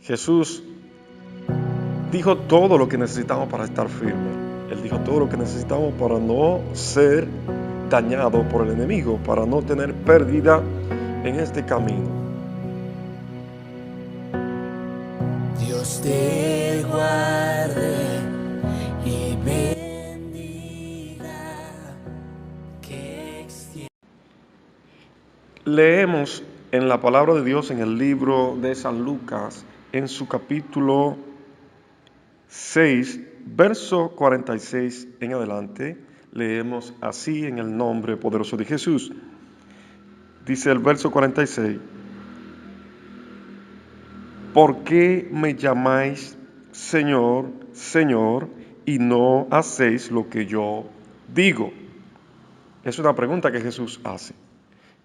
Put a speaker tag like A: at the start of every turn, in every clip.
A: Jesús dijo todo lo que necesitamos para estar firmes. Él dijo todo lo que necesitamos para no ser dañado por el enemigo, para no tener pérdida en este camino.
B: Dios te guarde y bendiga.
A: Leemos en la palabra de Dios en el libro de San Lucas, en su capítulo 6, verso 46 en adelante. Leemos así en el nombre poderoso de Jesús. Dice el verso 46: ¿Por qué me llamáis Señor, Señor, y no hacéis lo que yo digo? Es una pregunta que Jesús hace.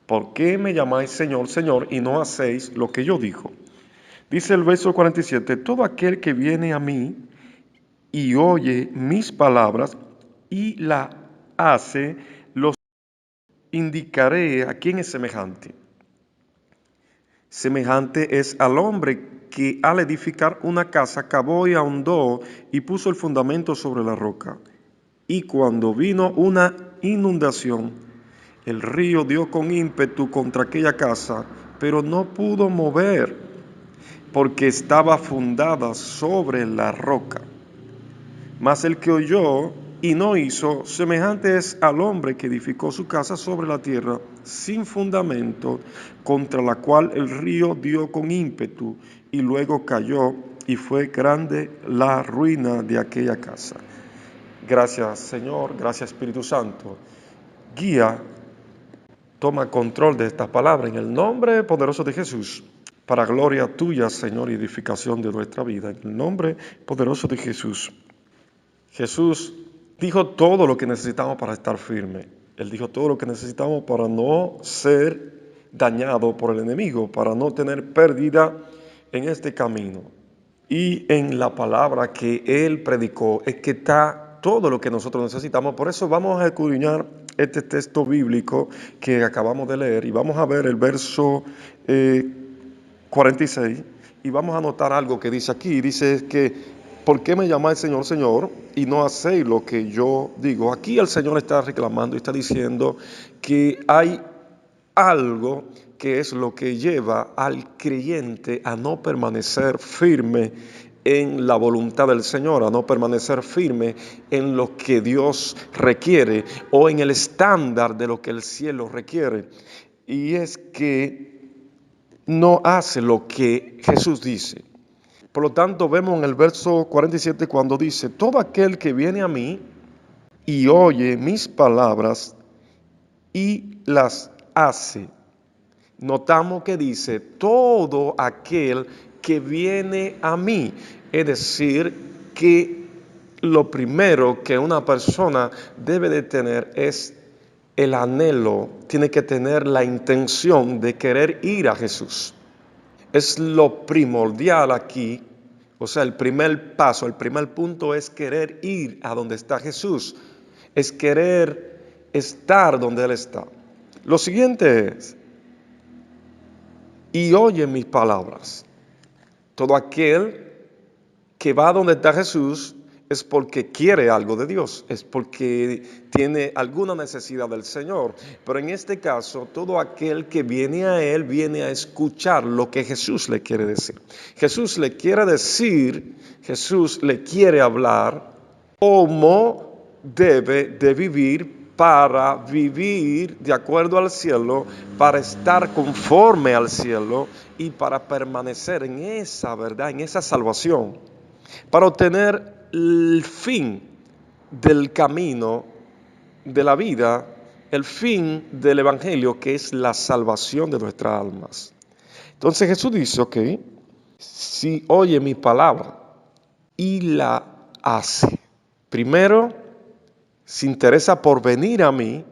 A: ¿Por qué me llamáis Señor, Señor, y no hacéis lo que yo digo? Dice el verso 47, todo aquel que viene a mí y oye mis palabras y la hace, los indicaré a quién es semejante. Semejante es al hombre que al edificar una casa cavó y ahondó y puso el fundamento sobre la roca. Y cuando vino una inundación, el río dio con ímpetu contra aquella casa, pero no pudo mover, porque estaba fundada sobre la roca. Mas el que oyó y no hizo, semejante es al hombre que edificó su casa sobre la tierra sin fundamento, contra la cual el río dio con ímpetu y luego cayó, y fue grande la ruina de aquella casa. Gracias, Señor, gracias, Espíritu Santo. Guía, toma control de esta palabra en el nombre poderoso de Jesús, para gloria tuya, Señor, y edificación de nuestra vida. En el nombre poderoso de Jesús. Jesús dijo todo lo que necesitamos para estar firme. Él dijo todo lo que necesitamos para no ser dañado por el enemigo, para no tener pérdida en este camino. Y en la palabra que Él predicó es que está todo lo que nosotros necesitamos. Por eso vamos a escudriñar este texto bíblico que acabamos de leer y vamos a ver el verso 46 y vamos a notar algo que dice aquí. Dice que ¿por qué me llamáis Señor, Señor y no hacéis lo que yo digo? Aquí el Señor está reclamando y está diciendo que hay algo que es lo que lleva al creyente a no permanecer firme en la voluntad del Señor, a no permanecer firme en lo que Dios requiere o en el estándar de lo que el cielo requiere. Y es que no hace lo que Jesús dice. Por lo tanto, vemos en el verso 47 cuando dice, todo aquel que viene a mí y oye mis palabras y las hace. Notamos que dice, todo aquel que viene a mí. Es decir, que lo primero que una persona debe de tener es el anhelo, tiene que tener la intención de querer ir a Jesús. Es lo primordial aquí, o sea, el primer paso, el primer punto es querer ir a donde está Jesús, es querer estar donde Él está. Lo siguiente es, y oye mis palabras. Todo aquel que va donde está Jesús es porque quiere algo de Dios, es porque tiene alguna necesidad del Señor. Pero en este caso, todo aquel que viene a Él, viene a escuchar lo que Jesús le quiere decir. Jesús le quiere decir, Jesús le quiere hablar cómo debe de vivir para vivir de acuerdo al cielo, para estar conforme al cielo y para permanecer en esa verdad, en esa salvación, para obtener el fin del camino de la vida, el fin del evangelio, que es la salvación de nuestras almas. Entonces Jesús dice, ok, si oye mi palabra y la hace, primero se interesa por venir a mí,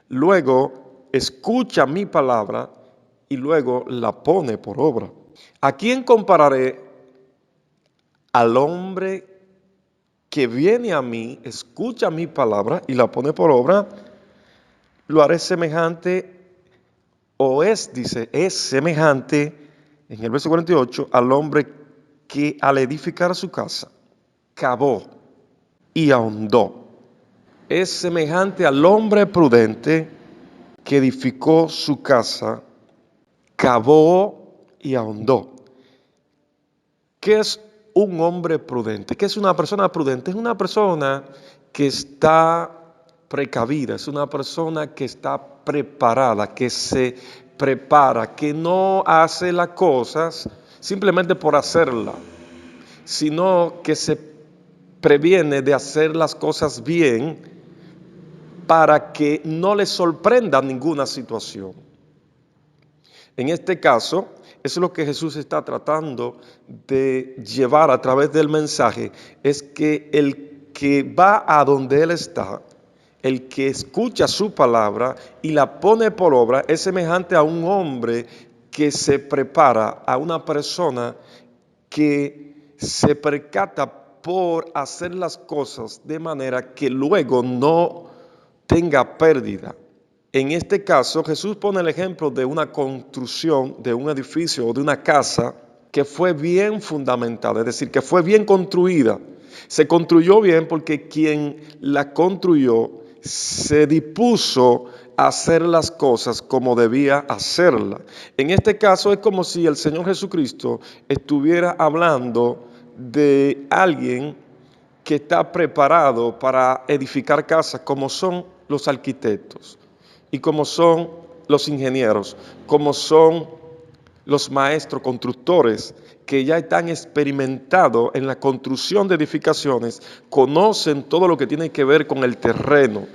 A: luego escucha mi palabra y luego la pone por obra. ¿A quién compararé? Al hombre que viene a mí, escucha mi palabra y la pone por obra. Lo haré semejante, o es, dice, es semejante, en el verso 48, al hombre que al edificar su casa, cavó y ahondó. Es semejante al hombre prudente que edificó su casa, cavó y ahondó. ¿Qué es un hombre prudente? ¿Qué es una persona prudente? Es una persona que está precavida, es una persona que está preparada, que se prepara, que no hace las cosas simplemente por hacerlas, sino que se previene de hacer las cosas bien para que no le sorprenda ninguna situación. En este caso, eso es lo que Jesús está tratando de llevar a través del mensaje, es que el que va a donde Él está, el que escucha su palabra y la pone por obra, es semejante a un hombre que se prepara, a una persona que se percata por hacer las cosas de manera que luego no tenga pérdida. En este caso, Jesús pone el ejemplo de una construcción, de un edificio o de una casa que fue bien fundamentada, es decir, que fue bien construida. Se construyó bien porque quien la construyó se dispuso a hacer las cosas como debía hacerlas. En este caso es como si el Señor Jesucristo estuviera hablando de alguien que está preparado para edificar casas, como son los arquitectos y como son los ingenieros, como son los maestros constructores que ya están experimentados en la construcción de edificaciones, conocen todo lo que tiene que ver con el terreno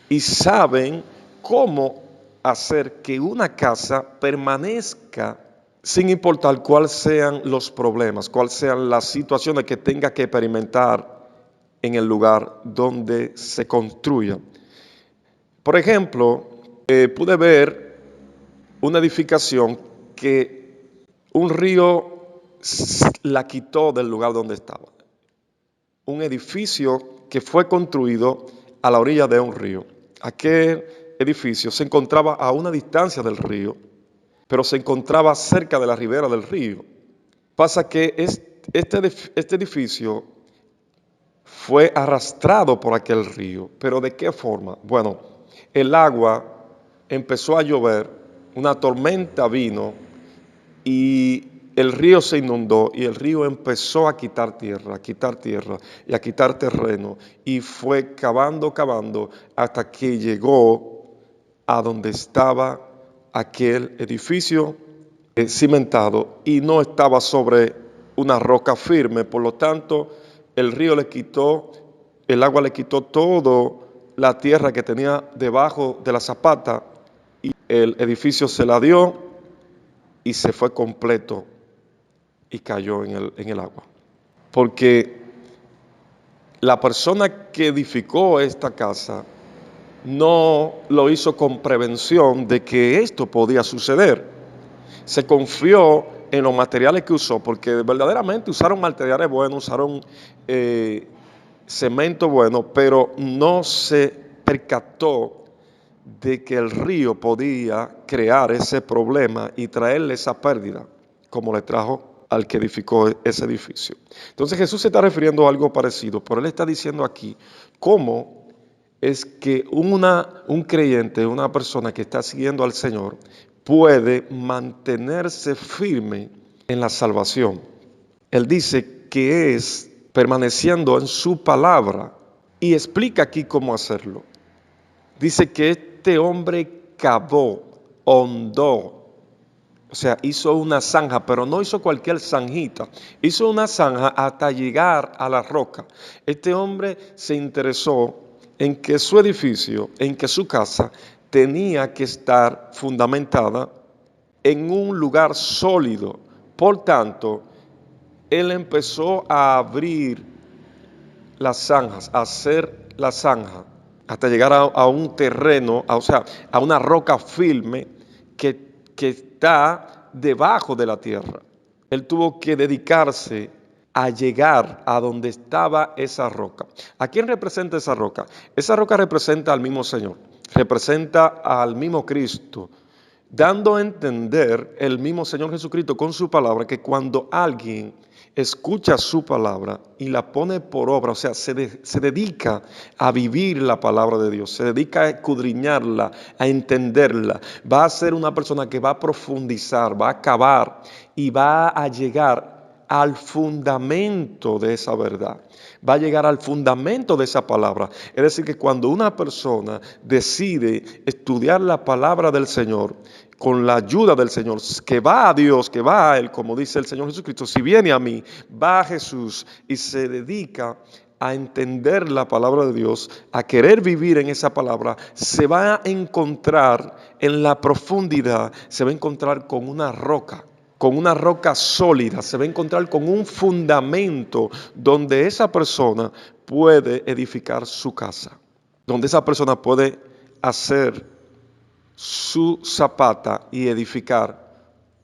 A: y saben cómo hacer que una casa permanezca sin importar cuáles sean los problemas, cuáles sean las situaciones que tenga que experimentar en el lugar donde se construya. Por ejemplo, pude ver una edificación que un río la quitó del lugar donde estaba. Un edificio que fue construido a la orilla de un río. Aquel edificio se encontraba a una distancia del río, pero se encontraba cerca de la ribera del río. Pasa que este edificio fue arrastrado por aquel río. ¿Pero de qué forma? Bueno, el agua empezó a llover, una tormenta vino y el río se inundó y el río empezó a quitar tierra y a quitar terreno y fue cavando hasta que llegó a donde estaba aquel edificio cimentado y no estaba sobre una roca firme. Por lo tanto, el río el agua le quitó todo la tierra que tenía debajo de la zapata y el edificio se la dio y se fue completo y cayó en el agua. Porque la persona que edificó esta casa no lo hizo con prevención de que esto podía suceder. Se confió en los materiales que usó, porque verdaderamente usaron materiales buenos, usaron cemento bueno, pero no se percató de que el río podía crear ese problema y traerle esa pérdida, como le trajo al que edificó ese edificio. Entonces Jesús se está refiriendo a algo parecido, pero Él está diciendo aquí cómo es que un creyente, una persona que está siguiendo al Señor, puede mantenerse firme en la salvación. Él dice que es permaneciendo en su palabra y explica aquí cómo hacerlo. Dice que este hombre cavó, hondó, o sea, hizo una zanja, pero no hizo cualquier zanjita, hizo una zanja hasta llegar a la roca. Este hombre se interesó en que su edificio, en que su casa tenía que estar fundamentada en un lugar sólido. Por tanto, él empezó a abrir las zanjas, a hacer la zanja, hasta llegar a un terreno, o sea, a una roca firme que está debajo de la tierra. Él tuvo que dedicarse a llegar a donde estaba esa roca. ¿A quién representa esa roca? Esa roca representa al mismo Señor, representa al mismo Cristo. dando a entender el mismo Señor Jesucristo con su palabra que cuando alguien escucha su palabra y la pone por obra, o sea, se dedica a vivir la palabra de Dios, se dedica a escudriñarla, a entenderla, va a ser una persona que va a profundizar, va a acabar y va a llegar al fundamento de esa verdad, va a llegar al fundamento de esa palabra. Es decir, que cuando una persona decide estudiar la palabra del Señor, con la ayuda del Señor, que va a Dios, que va a Él, como dice el Señor Jesucristo, si viene a mí, va a Jesús y se dedica a entender la palabra de Dios, a querer vivir en esa palabra, se va a encontrar en la profundidad, se va a encontrar con una roca sólida, se va a encontrar con un fundamento donde esa persona puede edificar su casa, donde esa persona puede hacer su zapata y edificar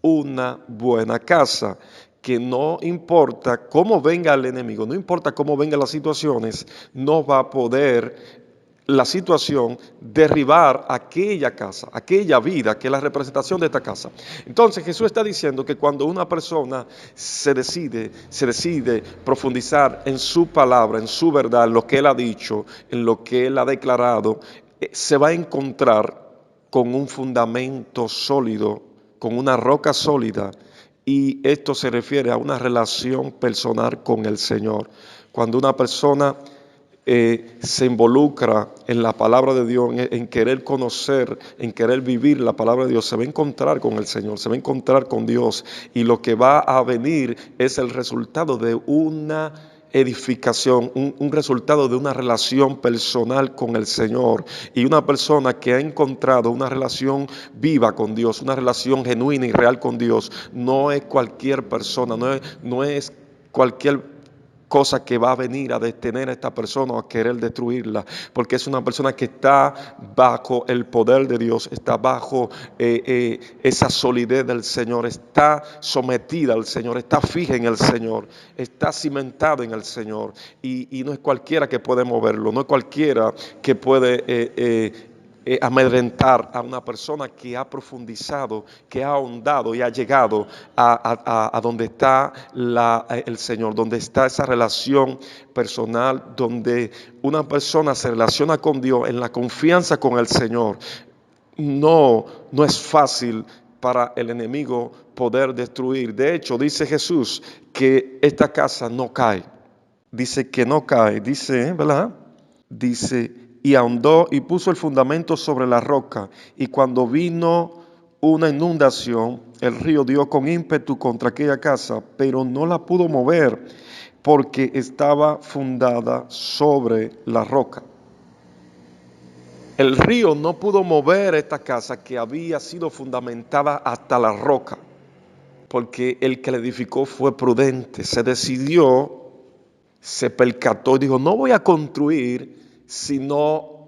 A: una buena casa, que no importa cómo venga el enemigo, no importa cómo vengan las situaciones, no va a poder la situación derribar aquella casa, aquella vida que es la representación de esta casa. Entonces Jesús está diciendo que cuando una persona se decide profundizar en su palabra, en su verdad, en lo que Él ha dicho, en lo que Él ha declarado, se va a encontrar con un fundamento sólido, con una roca sólida, y esto se refiere a una relación personal con el Señor. Cuando una persona se involucra en la palabra de Dios, en querer conocer, en querer vivir la palabra de Dios, se va a encontrar con el Señor, se va a encontrar con Dios, y lo que va a venir es el resultado de una edificación, un resultado de una relación personal con el Señor, y una persona que ha encontrado una relación viva con Dios, una relación genuina y real con Dios, no es cualquier persona, no es cualquier cosa que va a venir a detener a esta persona o a querer destruirla, porque es una persona que está bajo el poder de Dios, está bajo esa solidez del Señor, está sometida al Señor, está fija en el Señor, está cimentada en el Señor, y no es cualquiera que puede moverlo, no es cualquiera que puede amedrentar a una persona que ha profundizado, que ha ahondado y ha llegado a donde está el Señor, donde está esa relación personal, donde una persona se relaciona con Dios en la confianza con el Señor. No es fácil para el enemigo poder destruir. De hecho, dice Jesús que esta casa no cae. Dice que no cae, dice, ¿verdad? Dice, y ahondó y puso el fundamento sobre la roca, y cuando vino una inundación, el río dio con ímpetu contra aquella casa, pero no la pudo mover, porque estaba fundada sobre la roca. El río no pudo mover esta casa que había sido fundamentada hasta la roca, porque el que la edificó fue prudente, se decidió, se percató y dijo, no voy a construir si no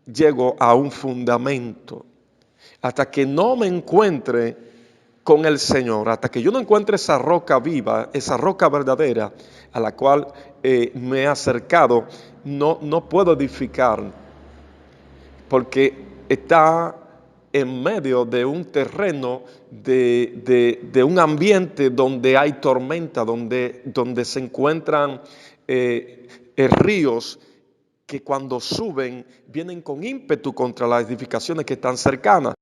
A: llego a un fundamento, hasta que no me encuentre con el Señor, hasta que yo no encuentre esa roca viva, esa roca verdadera a la cual me he acercado, no puedo edificar, porque está en medio de un terreno, de un ambiente donde hay tormenta, donde se encuentran ríos que cuando suben vienen con ímpetu contra las edificaciones que están cercanas.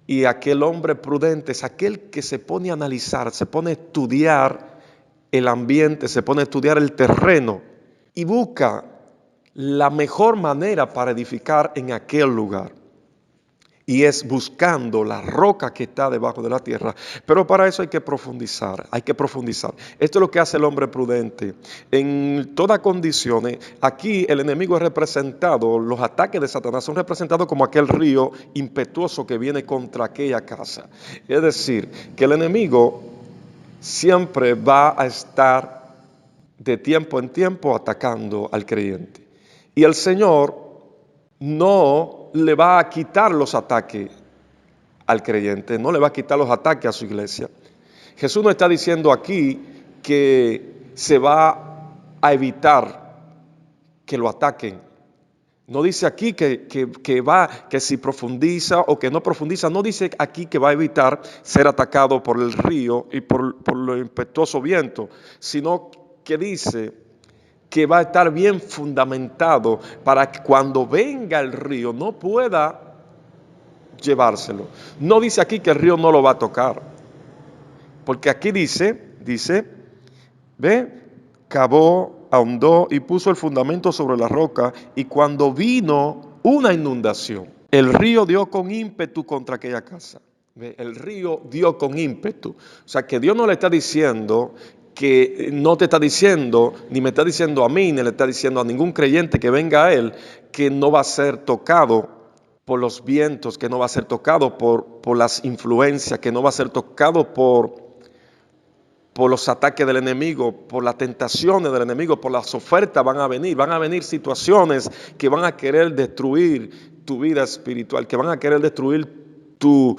A: Y aquel hombre prudente es aquel que se pone a analizar, se pone a estudiar el ambiente, se pone a estudiar el terreno y busca la mejor manera para edificar en aquel lugar. Y es buscando la roca que está debajo de la tierra. Pero para eso hay que profundizar, Esto es lo que hace el hombre prudente. En todas condiciones, aquí el enemigo es representado, los ataques de Satanás son representados como aquel río impetuoso que viene contra aquella casa. Es decir, que el enemigo siempre va a estar de tiempo en tiempo atacando al creyente. Y el Señor no le va a quitar los ataques al creyente, no le va a quitar los ataques a su iglesia. Jesús no está diciendo aquí que se va a evitar que lo ataquen. No dice aquí que si profundiza o que no profundiza, no dice aquí que va a evitar ser atacado por el río y por lo impetuoso viento, sino que dice que va a estar bien fundamentado para que cuando venga el río no pueda llevárselo. No dice aquí que el río no lo va a tocar, porque aquí dice, ve, cavó, ahondó y puso el fundamento sobre la roca, y cuando vino una inundación, el río dio con ímpetu contra aquella casa. ¿Ve? El río dio con ímpetu. O sea que Dios no le está diciendo que no te está diciendo, ni me está diciendo a mí, ni le está diciendo a ningún creyente que venga a él, que no va a ser tocado por los vientos, que no va a ser tocado por las influencias, que no va a ser tocado por los ataques del enemigo, por las tentaciones del enemigo, por las ofertas van a venir situaciones que van a querer destruir tu vida espiritual, que van a querer destruir tu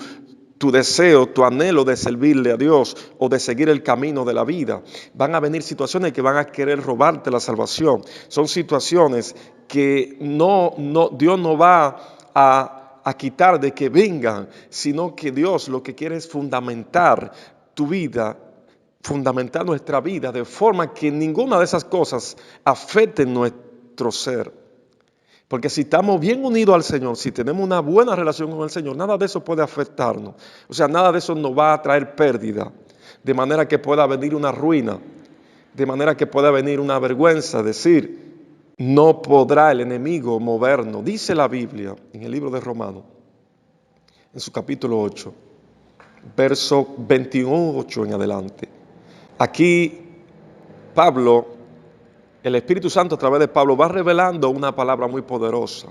A: deseo, tu anhelo de servirle a Dios o de seguir el camino de la vida. Van a venir situaciones que van a querer robarte la salvación. Son situaciones que Dios no va a quitar de que vengan, sino que Dios lo que quiere es fundamentar tu vida, fundamentar nuestra vida de forma que ninguna de esas cosas afecte nuestro ser. Porque si estamos bien unidos al Señor, si tenemos una buena relación con el Señor, nada de eso puede afectarnos. O sea, nada de eso nos va a traer pérdida, de manera que pueda venir una ruina, de manera que pueda venir una vergüenza, decir, no podrá el enemigo movernos. Dice la Biblia en el libro de Romanos, en su capítulo 8, verso 21:8 en adelante. Aquí Pablo, el Espíritu Santo a través de Pablo va revelando una palabra muy poderosa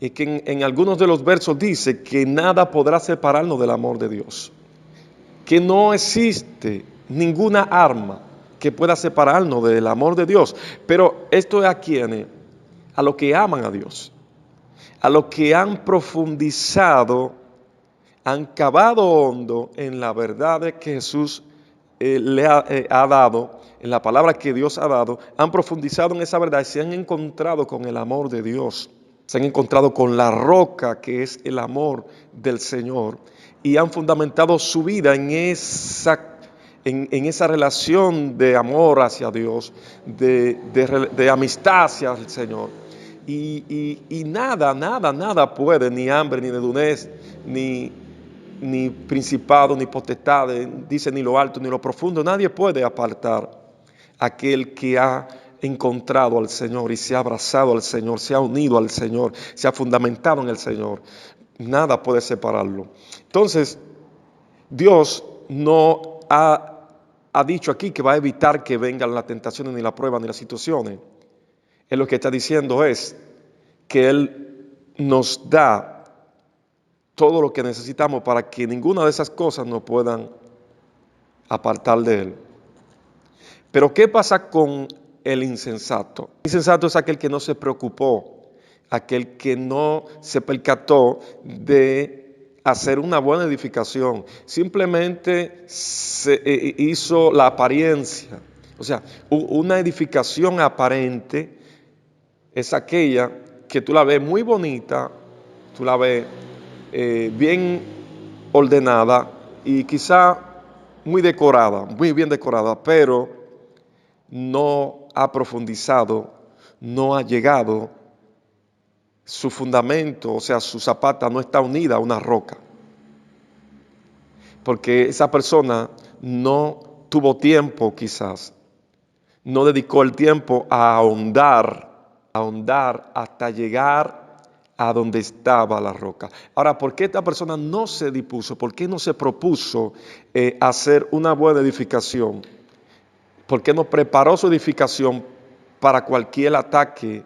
A: y que en algunos de los versos dice que nada podrá separarnos del amor de Dios, que no existe ninguna arma que pueda separarnos del amor de Dios. Pero esto es a quienes, a los que aman a Dios, a los que han profundizado, han cavado hondo en la verdad de que Jesús le ha dado, en la palabra que Dios ha dado, han profundizado en esa verdad y se han encontrado con el amor de Dios, se han encontrado con la roca que es el amor del Señor y han fundamentado su vida en esa relación de amor hacia Dios, de amistad hacia el Señor. Y nada puede, ni hambre, ni dedunez, ni principado, ni potestades, dice ni lo alto, ni lo profundo, nadie puede apartar a aquel que ha encontrado al Señor y se ha abrazado al Señor, se ha unido al Señor, se ha fundamentado en el Señor. Nada puede separarlo. Entonces, Dios no ha dicho aquí que va a evitar que vengan las tentaciones, ni la prueba, ni las situaciones. Él lo que está diciendo es que Él nos da todo lo que necesitamos para que ninguna de esas cosas nos puedan apartar de Él. Pero ¿qué pasa con el insensato? El insensato es aquel que no se preocupó, aquel que no se percató de hacer una buena edificación. Simplemente se hizo la apariencia. O sea, una edificación aparente es aquella que tú la ves muy bonita, tú la ves bien ordenada y quizá muy decorada, muy bien decorada, pero no ha profundizado, no ha llegado, su fundamento, o sea, su zapata no está unida a una roca. Porque esa persona no tuvo tiempo quizás, no dedicó el tiempo a ahondar hasta llegar a donde estaba la roca. Ahora, ¿por qué esta persona no se dispuso? ¿Por qué no se propuso hacer una buena edificación? ¿Por qué no preparó su edificación para cualquier ataque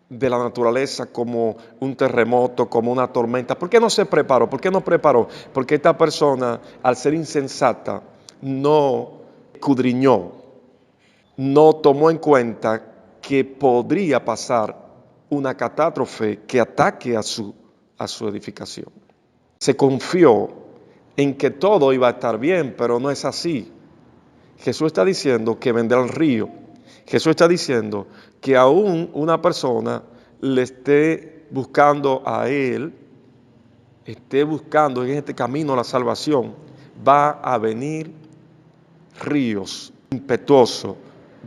A: de la naturaleza, como un terremoto, como una tormenta? ¿Por qué no se preparó? ¿Por qué no preparó? Porque esta persona, al ser insensata, no escudriñó, no tomó en cuenta que podría pasar una catástrofe que ataque a su edificación. Se confió en que todo iba a estar bien, pero no es así. Jesús está diciendo que vendrá el río. Jesús está diciendo que aún una persona le esté buscando a Él, esté buscando en este camino la salvación, va a venir ríos impetuosos,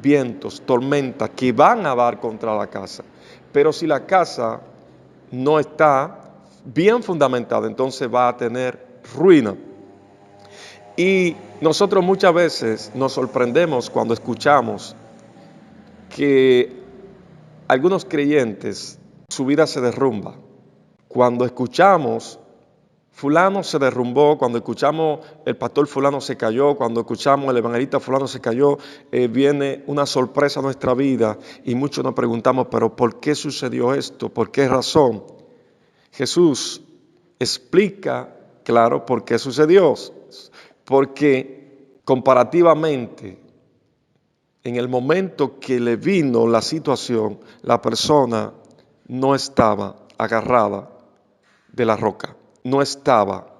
A: vientos, tormentas que van a dar contra la casa. Pero si la casa no está bien fundamentada, entonces va a tener ruina. Y nosotros muchas veces nos sorprendemos cuando escuchamos que algunos creyentes, su vida se derrumba. Cuando escuchamos fulano se derrumbó, cuando escuchamos el pastor fulano se cayó, cuando escuchamos el evangelista fulano se cayó, viene una sorpresa a nuestra vida y muchos nos preguntamos, pero ¿por qué sucedió esto? ¿Por qué razón? Jesús explica, claro, por qué sucedió. Porque comparativamente, en el momento que le vino la situación, la persona no estaba agarrada de la roca, no estaba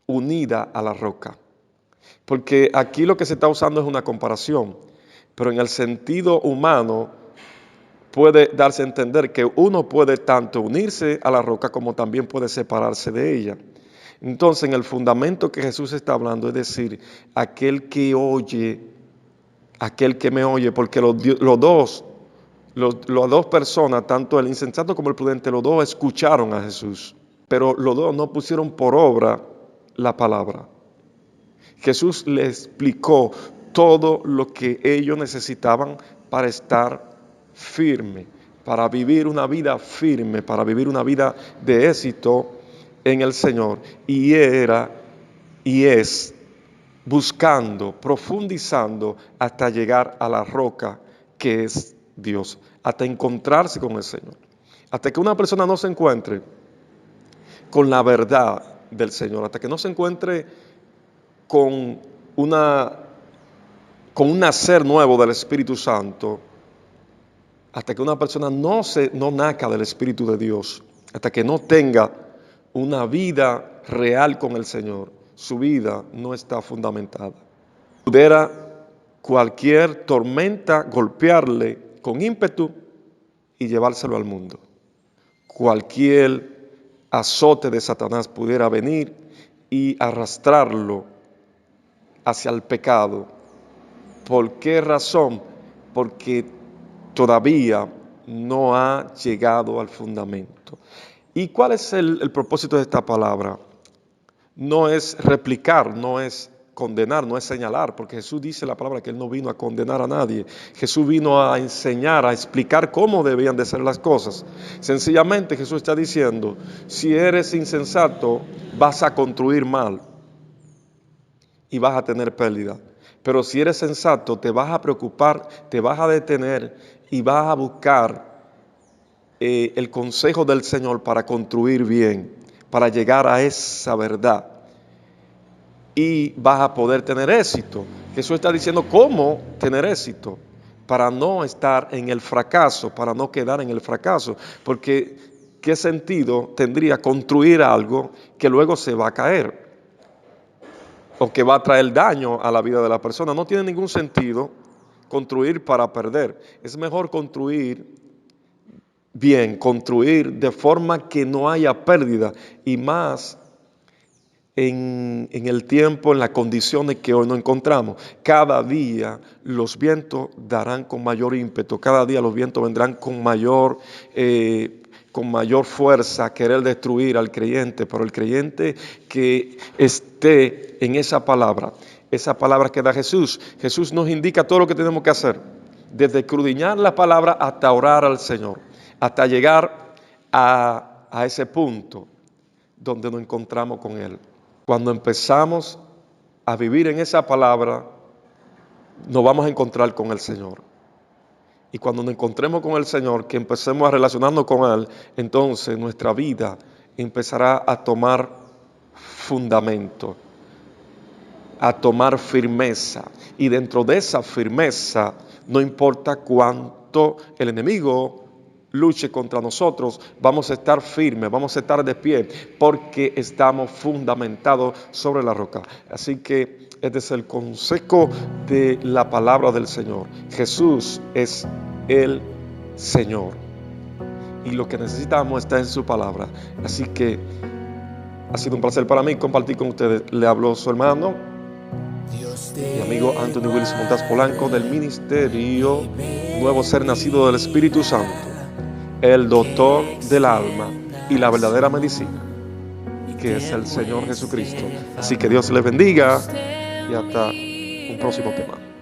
A: unida a la roca. Porque aquí lo que se está usando es una comparación, pero en el sentido humano puede darse a entender que uno puede tanto unirse a la roca como también puede separarse de ella. Entonces, en el fundamento que Jesús está hablando, es decir, aquel que oye, aquel que me oye, porque las dos personas, tanto el insensato como el prudente, los dos escucharon a Jesús, pero los dos no pusieron por obra la palabra. Jesús les explicó todo lo que ellos necesitaban para estar firme, para vivir una vida firme, para vivir una vida de éxito en el Señor. Y es buscando, profundizando hasta llegar a la roca que es Dios, hasta encontrarse con el Señor. Hasta que una persona no se encuentre con la verdad del Señor, hasta que no se encuentre con un nacer nuevo del Espíritu Santo, hasta que una persona no nazca del Espíritu de Dios, hasta que no tenga una vida real con el Señor, su vida no está fundamentada. Pudiera cualquier tormenta golpearle con ímpetu y llevárselo al mundo. Cualquier azote de Satanás pudiera venir y arrastrarlo hacia el pecado. ¿Por qué razón? Porque todavía no ha llegado al fundamento. ¿Y cuál es el propósito de esta palabra? No es replicar, no es condenar, no es señalar, porque Jesús dice en la palabra que Él no vino a condenar a nadie. Jesús vino a enseñar, a explicar cómo debían de ser las cosas. Sencillamente Jesús está diciendo, si eres insensato, vas a construir mal y vas a tener pérdida. Pero si eres sensato, te vas a preocupar, te vas a detener y vas a buscar el consejo del Señor para construir bien, para llegar a esa verdad. Y vas a poder tener éxito. Jesús está diciendo cómo tener éxito, para no estar en el fracaso, para no quedar en el fracaso. Porque ¿qué sentido tendría construir algo que luego se va a caer? O que va a traer daño a la vida de la persona. No tiene ningún sentido construir para perder. Es mejor construir bien, construir de forma que no haya pérdida, y más en el tiempo, en las condiciones que hoy nos encontramos. Cada día los vientos darán con mayor ímpetu, cada día los vientos vendrán con mayor fuerza a querer destruir al creyente, pero el creyente que esté en esa palabra que da Jesús. Jesús nos indica todo lo que tenemos que hacer, desde escudriñar la palabra hasta orar al Señor, hasta llegar a ese punto donde nos encontramos con Él. Cuando empezamos a vivir en esa palabra, nos vamos a encontrar con el Señor. Y cuando nos encontremos con el Señor, que empecemos a relacionarnos con Él, entonces nuestra vida empezará a tomar fundamento, a tomar firmeza. Y dentro de esa firmeza, no importa cuánto el enemigo luche contra nosotros, vamos a estar firmes, vamos a estar de pie, porque estamos fundamentados sobre la roca. Así que este es el consejo de la palabra del Señor. Jesús es el Señor. y lo que necesitamos está en su palabra. Así que ha sido un placer para mí compartir con ustedes. Le habló su hermano y amigo Anthony Willis Montaz Polanco del Ministerio Nuevo Ser Nacido del Espíritu Santo, el doctor del alma y la verdadera medicina, que es el Señor Jesucristo. Así que Dios les bendiga y hasta un próximo tema.